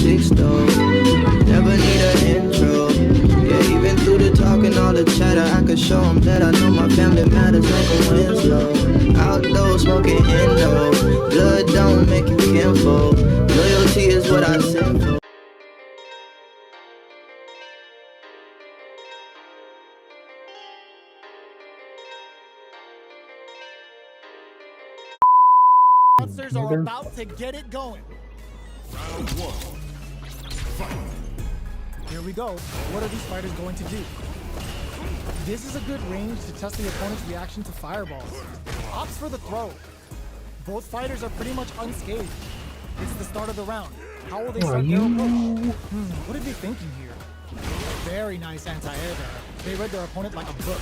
6 though. Never need an intro. Yeah, even through the talk and all the chatter, I could show them that I know my family matters, make them win slow. Outdoors smoking Indo. Blood don't make you kinfolk. Loyalty is what I sing for. Monsters are about to get it going. Round 1. Fight. Here we go. What are these fighters going to do? This is a good range to test the opponent's reaction to fireballs. Opts for the throw. Both fighters are pretty much unscathed. It's the start of the round. How will they start their approach? What are they thinking here? Very nice anti-air there. They read their opponent like a book.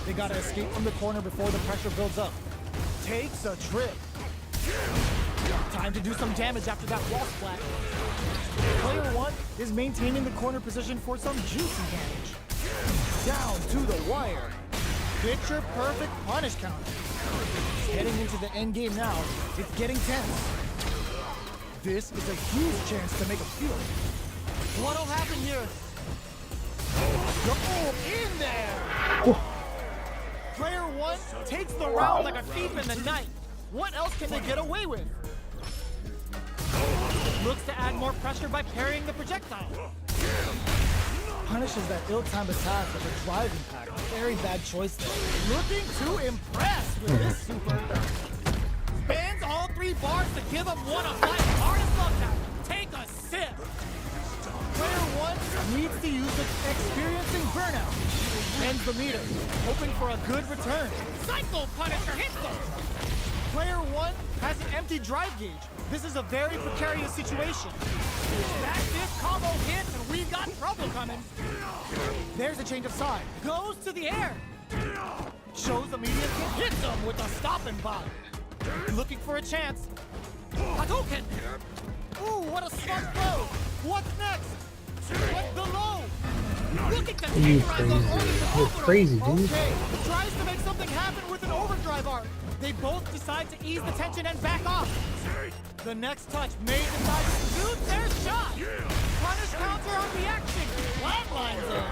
They gotta escape from the corner before the pressure builds up. Takes a trip. Time to do some damage after that wall splat. Player 1 is maintaining the corner position for some juicy damage. Down to the wire. Picture perfect punish counter. Heading into the end game now, it's getting tense. This is a huge chance to make a field. What'll happen here? Go in there! Player 1 takes the round like a thief in the night. What else can they get away with? Looks to add more pressure by parrying the projectile. Punishes that ill-timed attack with a drive impact. Very bad choice there. Looking to impress with this super. Spans all 3 bars to give him one a fight. Hardest love tap. Take a sip. Player 1 needs to use the experiencing burnout. Bends the meter, hoping for a good return. Cycle Punisher hits them. Player 1 has an empty drive gauge. This is a very precarious situation. Back this combo hits and we've got trouble coming. There's a change of side. Goes to the air. Shows immediate hit, hits him with a stopping bomb. Looking for a chance. Hadouken! Ooh, what a smart throw! What's next? What's the low? Looking to vaporize those orders. You're crazy, dude. Okay, tries to make something happen with an overdrive arc. They both decide to ease the tension and back off. The next touch may decide to shoot their shot. Punish counter on reaction. Flatlines it.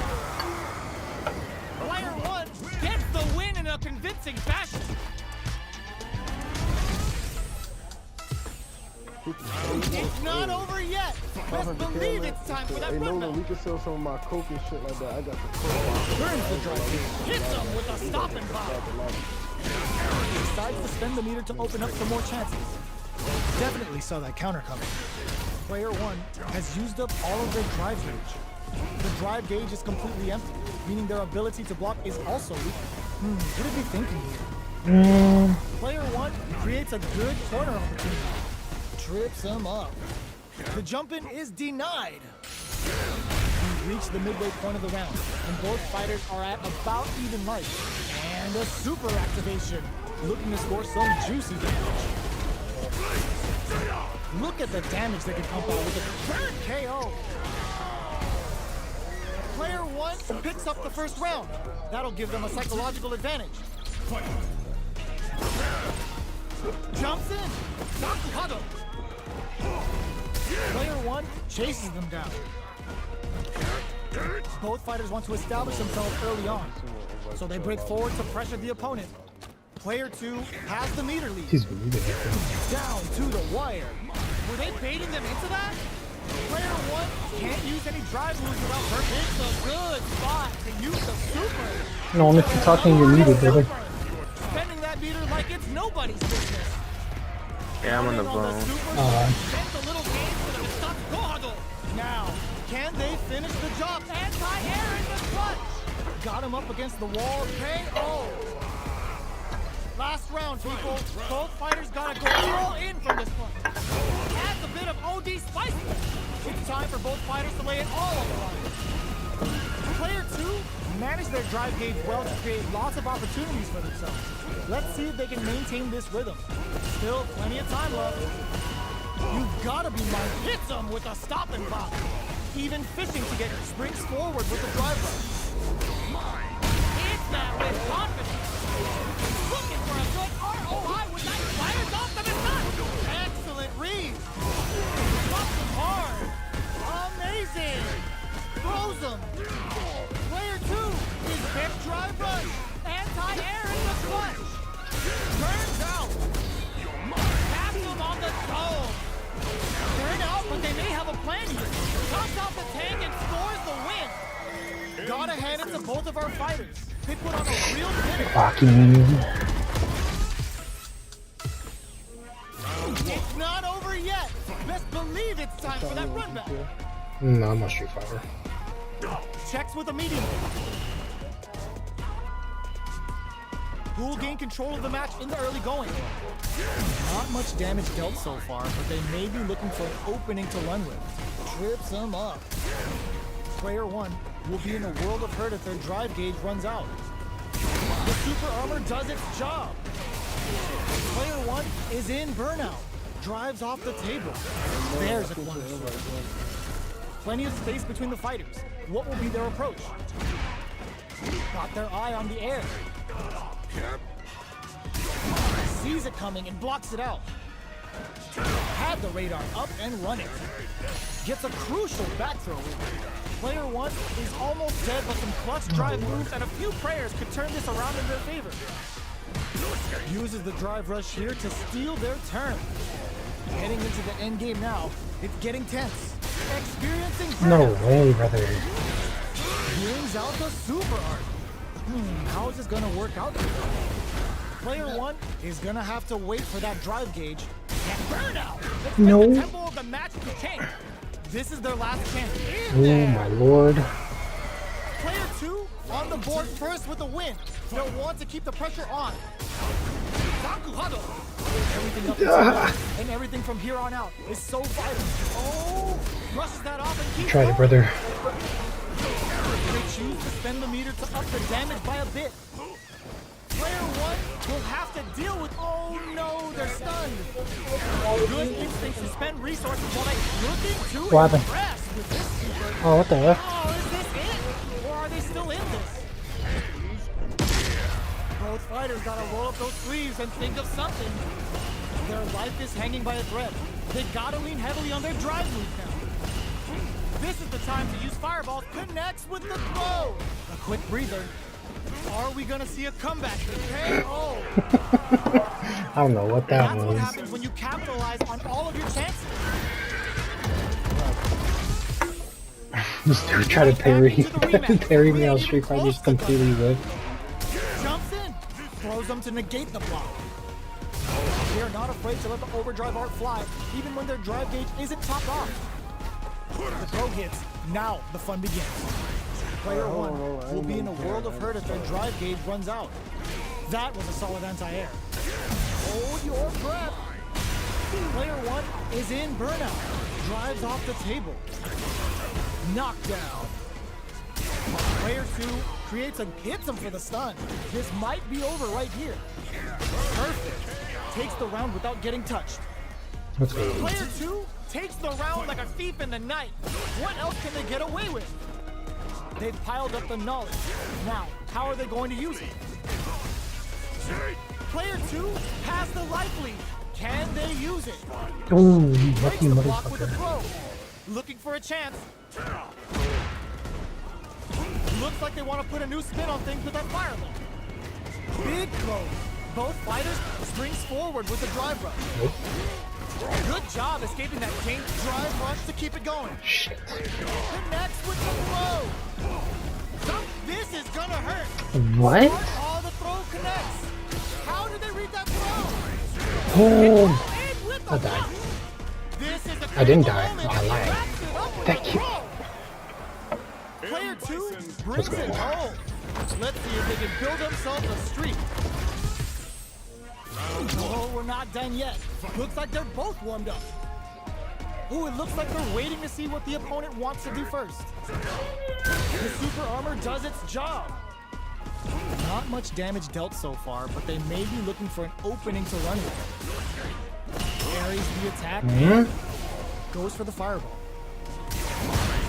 Player 1 gets the win in a convincing fashion. It's not over yet. Best believe it's time for that Hey, run Nolan, back. we can sell some of my coke and shit like that. I got the coke. Burns the drive gauge. Hits him with a stopping bomb. Decides to spend the meter to open up some more chances. Definitely saw that counter coming. Player 1 has used up all of their drive gauge. The drive gauge is completely empty, meaning their ability to block is also weak. What are they thinking here? Player 1 creates a good corner opportunity. Trips him up. The jump-in is denied. We've reached the midway point of the round, and both fighters are at about even life. And a super activation, looking to score some juicy damage. Look at the damage they can pump out with a third KO. Player 1 picks up the first round. That'll give them a psychological advantage. Jumps in. Sakuhado. Player 1 chases them down. Both fighters want to establish themselves early on, so they break forward to pressure the opponent. Player 2 has the meter lead. Down to the wire. Were they baiting them into that? Player 1 can't use any drive moves without hurting. It's a good spot to use the super. No, if you're talking, you're muted, brother. Spending that meter like it's nobody's business. Yeah, I'm on the phone. Spends a little game for them to stop Gohado. Now, can they finish the job? Anti-air in the clutch. Got him up against the wall. KO. Last round, people. Both fighters gotta go all in from this point. Adds a bit of OD spice. It's time for both fighters to lay it all on the line. Player 2 managed their drive gauge well to create lots of opportunities for themselves. Let's see if they can maintain this rhythm. Still plenty of time left. You've gotta be mindful. Hits him with a stopping block. Even fishing to get springs forward with the drive run. It's that with confidence. Looking for a good ROI with that fires off the missile. Excellent read. Drops him hard. gotta hand it to both of our fighters. They put on a real finish. Fucking. It's not over yet. Best believe it's time for that run back. No, I'm not Street Fighter. Checks with a medium. Who will gain control of the match in the early going? Not much damage dealt so far, but they may be looking for an opening to run with. Trips them up. Player 1 will be in a world of hurt if their drive gauge runs out. The super armor does its job. Player 1 is in burnout. Drives off the table. There's a corner. Plenty of space between the fighters. What will be their approach? Got their eye on the air. Sees it coming and blocks it out. Had the radar up and running. Gets a crucial back throw. Player 1 is almost dead, but some clutch drive moves and a few prayers could turn this around in their favor. Uses the drive rush here to steal their turn. Heading into the end game now. It's getting tense. Experiencing No burnout. way, brother. Brings out the super art. How is this gonna work out? Player 1 is gonna have to wait for that drive gauge. And burnout! Let's No. make the tempo of the match to tank. This is their last chance. In Oh there. my lord. Player 2 on the board first with a win. They'll want to keep the pressure on. Everything up until now, and everything from here on out is so vital. Oh, brushes that off and keeps Try it, going. brother. They choose to spend the meter to up the damage by a bit. Player 1 will have to deal with, oh no, they're stunned. Good instinct to spend resources while they looking to What happened? impress with this super. Oh, what the heck? Oh, is this it? Or are they still in this? Both fighters gotta roll up those sleeves and think of something. Their life is hanging by a thread. They gotta lean heavily on their drive move now. This is the time to use Fireball. Connects with the throw. A quick breather. Are we gonna see a comeback? KO. I don't know what that That's what was. happens when you capitalize on all of your chances. This dude tried to parry me on Street Fighter, just completely whipped. Jumps in. Throws them to negate the block. They are not afraid to let the overdrive art fly, even when their drive gauge isn't topped off. The throw hits. Now the fun begins. Player 1 will be in a world of hurt if their drive gauge runs out. That was a solid anti-air. Hold your breath. Player 1 is in burnout. Drives off the table. Knockdown. Player 2 hits him for the stun. This might be over right here. Perfect. Takes the round without getting touched. Let's go. Player 2 takes the round like a thief in the night. What else can they get away with? They've piled up the knowledge. Now, how are they going to use it? Player 2 has the life lead. Can they use it? Oh, you Breaks lucky the block with a motherfucker. throw. Looking for a chance. Looks like they want to put a new spin on things with that fireball. Big throw. Both fighters springs forward with the drive rush. Nope. Good job escaping that chain drive rush to keep it going. Shit. Connects with the throw. This is gonna hurt. What? Oh, the throw connects. How did they read that throw? Oh, And with the I died. block. This is the I didn't critical die. moment. I lied. Wraps it up with Thank a you. throw. Player 2 brings Let's go. it home. Let's see if they can build themselves a streak. Oh, we're not done yet. Looks like they're both warmed up. Ooh, it looks like they're waiting to see what the opponent wants to do first. The super armor does its job. Not much damage dealt so far, but they may be looking for an opening to run with. Parries the attack. Goes for the fireball.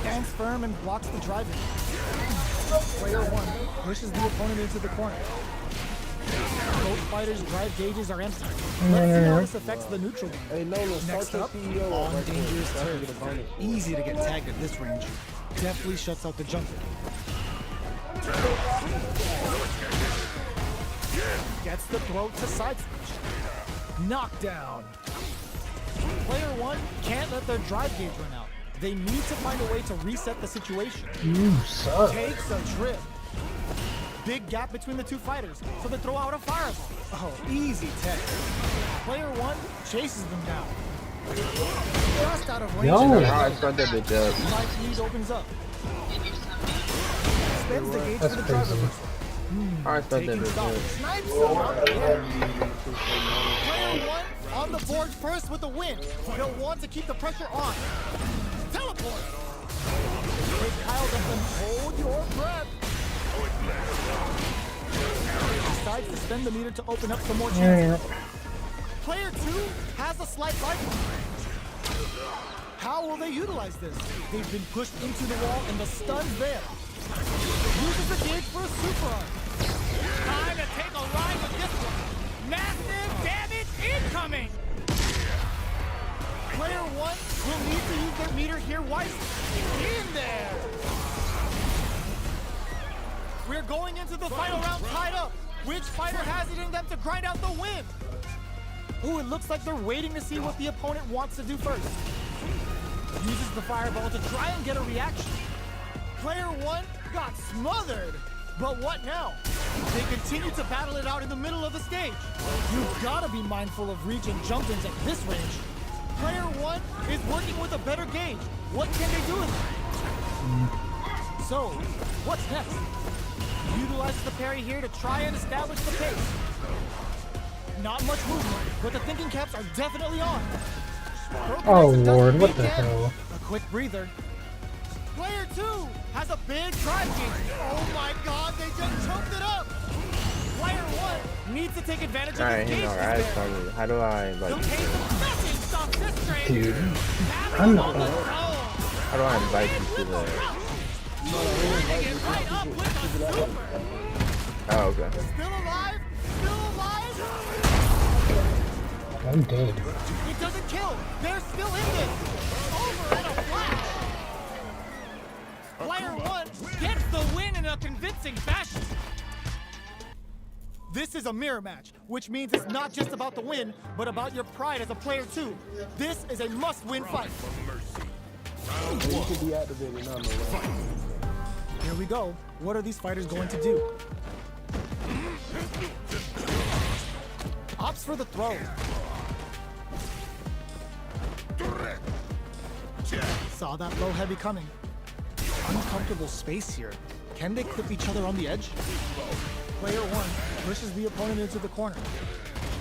Stands firm and blocks the driving. Player 1 pushes the opponent into the corner. Both fighters' drive gauges are empty. Let's see how this affects the neutral game. Hey, Nolan, start Next your up, CEO on right there. dangerous So I can turf. get a bonus. Easy to get tagged at this range. Definitely shuts out the jumper. Gets the throw to side switch. Knockdown. Player 1 can't let their drive gauge run out. They need to find a way to reset the situation. You suck. Takes a trip. Big gap between the two fighters, so they throw out a fireball. Oh, easy tech. Player one chases them down. Just out of range. No. I started the bitch up. Light lead opens up. Spends the gauge That's for the driver crazy. reversal. I started Taking the stock. bitch up. Snipes someone. Player one on the board first with the win. He'll want to keep the pressure on. Teleport. Hey, Kyle does them. Hold your breath. Decides to spend the meter to open up some more chances. Player two has a slight lifeline. How will they utilize this? They've been pushed into the wall and the stun's there. Uses the gauge for a super arc. Time to take a ride with this one. Massive damage incoming. Player one will need to use their meter here wisely. In there. We're going into the final round tied up. Which fighter has it in them to grind out the win? Ooh, it looks like they're waiting to see what the opponent wants to do first. Uses the fireball to try and get a reaction. Player one got smothered. But what now? They continue to battle it out in the middle of the stage. You've got to be mindful of reach and jump-ins at this range. Player one is working with a better gauge. What can they do with it? So, what's next? Utilizes the parry here to try and establish the pace. Not much movement, but the thinking caps are definitely on. Oh lord, what the hell? A quick breather. Player two has a big drive gauge. Oh my god, they just choked it up. Player one needs to take advantage of Alright, his you gauge. know, I started. How do I The like? pace of nothing stops this train. Dude, Having I'm it not on the gonna- zone. How do I invite you to With a the? rush. Bringing it right up with a super. Oh, okay. Still alive? Still alive? I'm dead. It doesn't kill. They're still in this. Over at a flash. Player one gets the win in a convincing fashion. This is a mirror match, which means it's not just about the win, but about your pride as a player too. This is a must-win fight. You can deactivate it now, no. Here we go. What are these fighters going to do? Opts for the throw. Saw that low heavy coming. Uncomfortable space here. Can they clip each other on the edge? Player one pushes the opponent into the corner.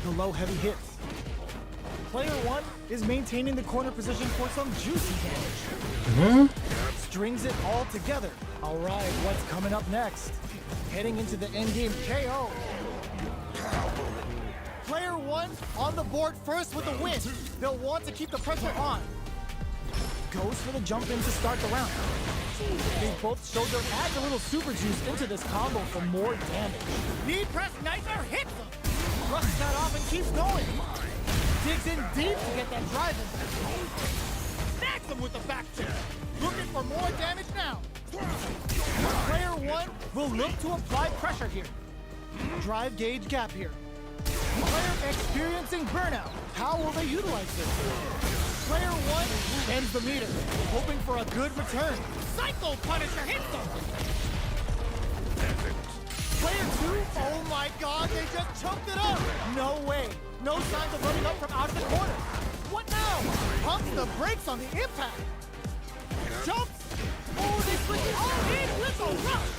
The low heavy hits. Player one is maintaining the corner position for some juicy damage. Strings it all together. All right, what's coming up next? Heading into the endgame KO. Player one on the board first with the win. They'll want to keep the pressure on. Goes for the jump in to start the round. They both showed their adds a little super juice into this combo for more damage. Knee press nightmare hits them. Thrusts that off and keeps going. Digs in deep to get that drive in. Snags him with the back kick. Looking for more damage now. Player one will look to apply pressure here. Drive gauge gap here. Player experiencing burnout. How will they utilize this? Player one ends the meter, hoping for a good return. Psycho Punisher hits him. Player two, oh my god, they just choked it up. No way. No signs of running up from out of the corner. What now? Pumps the brakes on the impact. Jumps. Oh, they switch all in with a rush.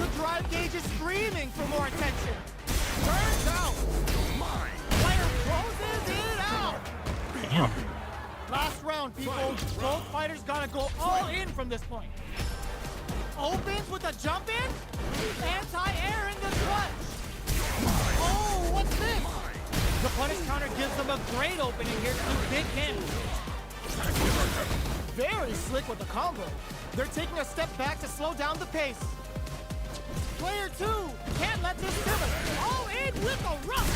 The drive gauge is screaming for more attention. Turns out. Player closes it out. Damn. Last round, people. Both fighters gotta go all in from this point. Opens with a jump in. Anti-air in the clutch. Oh, what's this? The punish counter gives them a great opening here to do big damage. Very slick with the combo. They're taking a step back to slow down the pace. Player two can't let this simmer. All in with a rush.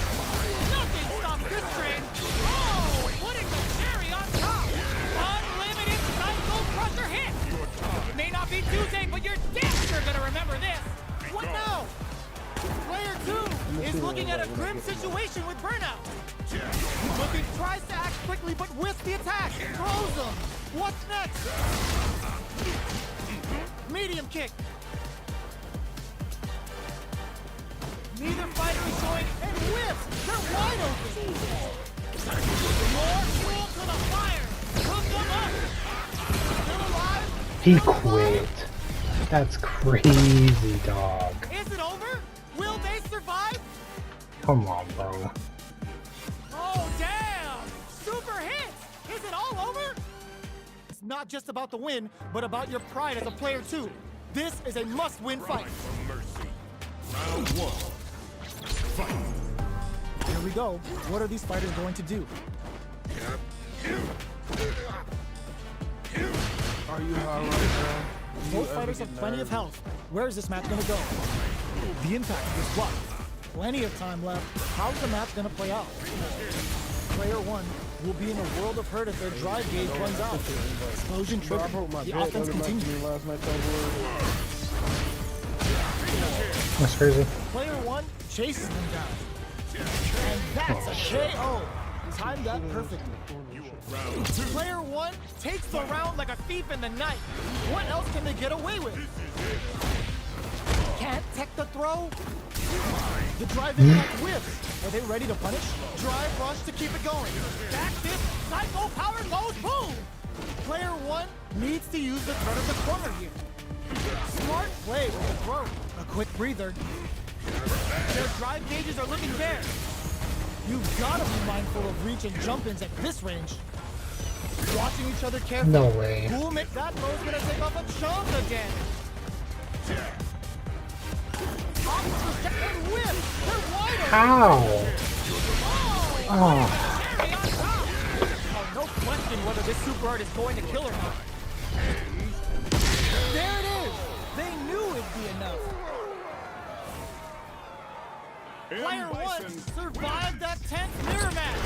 Nothing stops this train. Oh, putting the cherry on top. Unlimited Psycho Crusher hit. It may not be Tuesday, but you're damn sure gonna remember this. What now? Player two is looking at a grim situation with burnout. Looking tries to act quickly, but with the attack, throws him. What's next? Medium kick. Neither fighter is showing and whips. They're wide open. More fuel to the fire. Hook them up. Still alive? He quit. That's crazy, dog. Is it over? Will they survive? Come on, bro. Oh, damn! Super hits! Is it all over? It's not just about the win, but about your pride as a player, too. This is a must-win fight. For mercy. Round 1. Fight. Here we go. What are these fighters going to do? Are you alright, bro? Both fighters have plenty of health. Where is this match going to go? The impact is what? Plenty of time left. How's the match going to play out? Player 1 will be in a world of hurt if their drive gauge runs out. Explosion Bro, I triggered. broke my The back. offense That was continues. my last match I won. That's crazy. Player 1 chases them down. And that's a KO. Timed that perfectly. Round 2. Player 1 takes the round like a thief in the night. What else can they get away with? Can't tech the throw? The drive impact whips. Are they ready to punish? Drive rush to keep it going. Back fist, psycho power goes boom! Player 1 needs to use the threat of the corner here. Smart play with the throw. A quick breather. Their drive gauges are looking bare. You've got to be mindful of reach and jump-ins at this range. Watching each other carefully. No way. Who'll make that throw's gonna take off a chunk of damage. Opposite step and whip. They're wide open. How? Oh, Oh. Jeremy on top. Oh, no question whether this super art is going to kill or not. There it is. They knew it'd be enough. Player 1 M.Bison. survived that tense mirror match.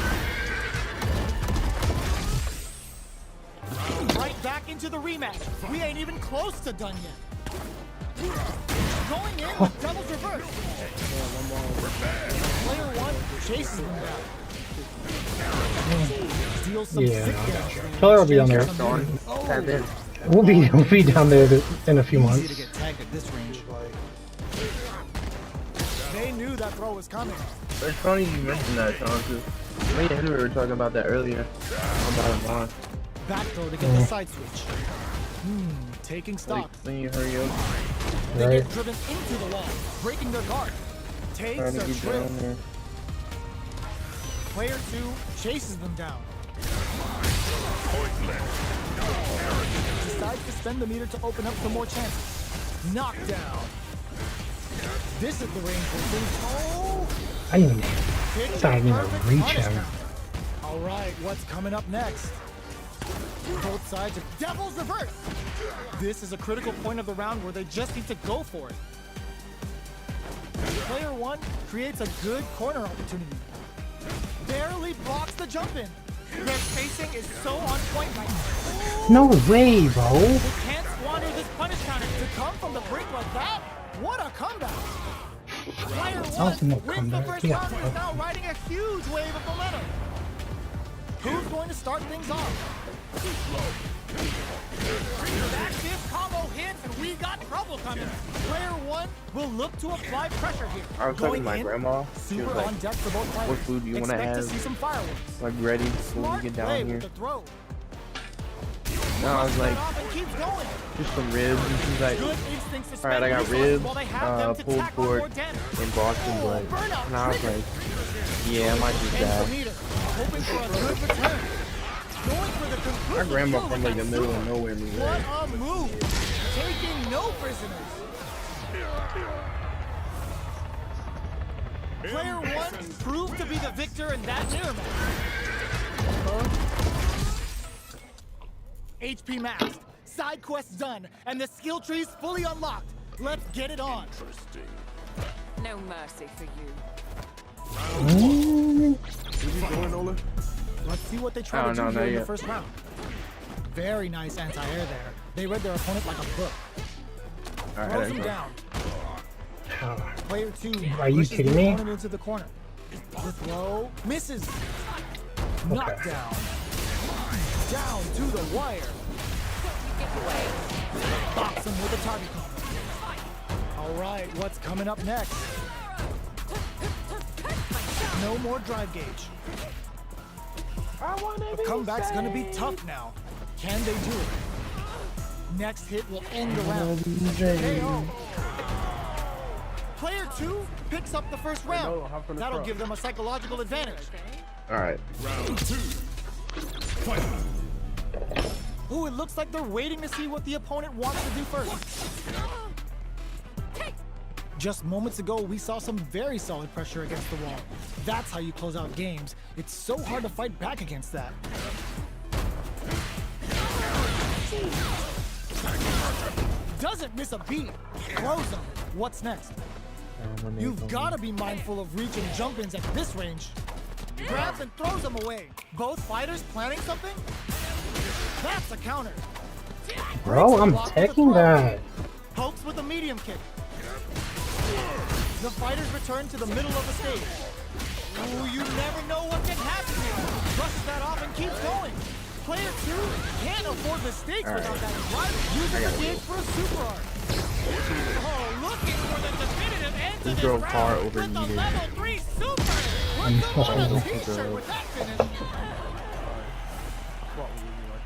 Right back into the rematch. We ain't even close to done yet. Going in with Devil's Reverse. Player 1 chases them down. Deals some Yeah. sick damage. Killer will be on there. Tap in. We'll be down there in a few Easy to months. get tagged at this range. They knew that throw was coming. It's funny you mentioned that, Sean, too. Me and Henry were talking about that earlier. About mine. Back throw to get the side switch. Taking stock. When you hurry up, They Right. get driven into the wall, breaking their guard. Takes trying to a get trip. down there. Player 2 chases them down. Decides to spend the meter to open up some more chances. Knockdown. This is the range where things. Oh! I didn't even Picture It's not even gonna perfect reach punishment. him. All right, what's coming up next? Both sides are Devil's Reverse. This is a critical point of the round where they just need to go for it. Player 1 creates a good corner opportunity. Barely blocks the jump in. Their spacing is so on point right now. No way, bro. They can't squander this punish counter to come from the brink like that. What a comeback! Player was 1 no wins the comeback. first Yeah. round and is now riding a huge wave of momentum. Who's going to start things off? Back fist combo hits and we got trouble coming. Player 1 will look to apply pressure here. I was talking to my in, grandma. She super was like, on deck for both players. what food do you wanna Expect have? to see some fireworks. like ready when Smart we get play down here. with the throw. No, I was like, Off and keeps going. just some ribs. And she's like, Good instincts to all right, I got spend resources ribs, while they have them to pulled tack on pork more damage. in Boston, Oh, but burnout and I was triggered. like, yeah, I might just Ends the die. meter, hoping for a good return. Going for the My conclusive grandma kill from with like the that middle of super. nowhere, me. What a move! Taking no prisoners. Player 1 proved to be the victor in that mirror match. HP maxed, side quests done, and the skill tree's fully unlocked. Let's get it on. No mercy for you. What you doing, Ola? Let's see what they try Oh, to do no, here not in the yet. first round. Very nice anti-air there. They read their opponent like a book. All right, Throws there him you go. down. Player 2 Are you pushes kidding the me? opponent into the corner. The throw misses. Knockdown. Down to the wire. Box him with a target combo. All right, what's coming up next? No more drive gauge. The comeback's gonna be tough now. Can they do it? Next hit will end the round. KO. Player 2 picks up the first round. That'll give them a psychological advantage. Alright. Round 2. Fight. Ooh, it looks like they're waiting to see what the opponent wants to do first. Just moments ago, we saw some very solid pressure against the wall. That's how you close out games. It's so hard to fight back against that. Doesn't miss a beat. Throws him. What's next? You've got to be mindful of reach and jump-ins at this range. Grabs and throws them away. Both fighters planning something? That's a counter. Bro, I'm taking that. Pokes with a medium kick. The fighters return to the middle of the stage. Ooh, you never know what can happen here. Brushes that off and keeps going. Player 2 can't afford the stakes without that drive. Using the gauge for a super art. Oh, looking for the definitive end to this drove far round over with the needed. level 3 super. Put them on a t-shirt with that finish.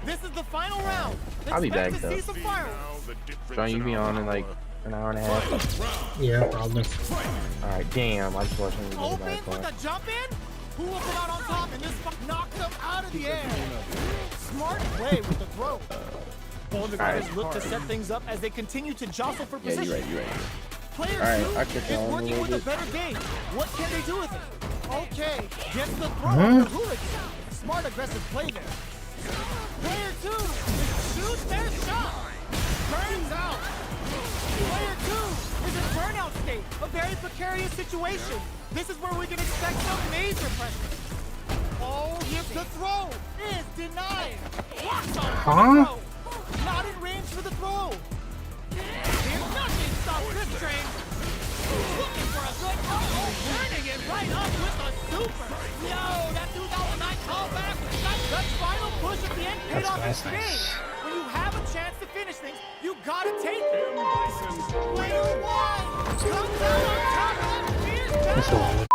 This is the final round. I'll be Expect back, to though. see some fireworks. John, you be on in like an hour and a half. Yeah, probably. Alright, damn. I just watched him go Open back with a jump in. Who will come out on top? And this knocks them out of the air. Smart play with the throw. Both guys look to set things up as they continue to jostle for Yeah, position. you're right. Player Alright, 2 I could is tell him a working little with a bit. better game. What can they do with it? Okay, gets the throw of the hooligan. Smart aggressive play there. Player 2 shoots their shot. Burns out. Player 2 is in burnout state. A very precarious situation. This is where we can expect some major pressure. Oh, the throw is denied. Blocks on for the throw. Not in range for the throw. If nothing stops this train. Looking for a good turning it right up with a super. Yo, that 2009 callback. That final push at the end paid off in spades. When you have a chance to finish things, you gotta take it. M.Bison. Player 1 comes out on top of that fierce battle.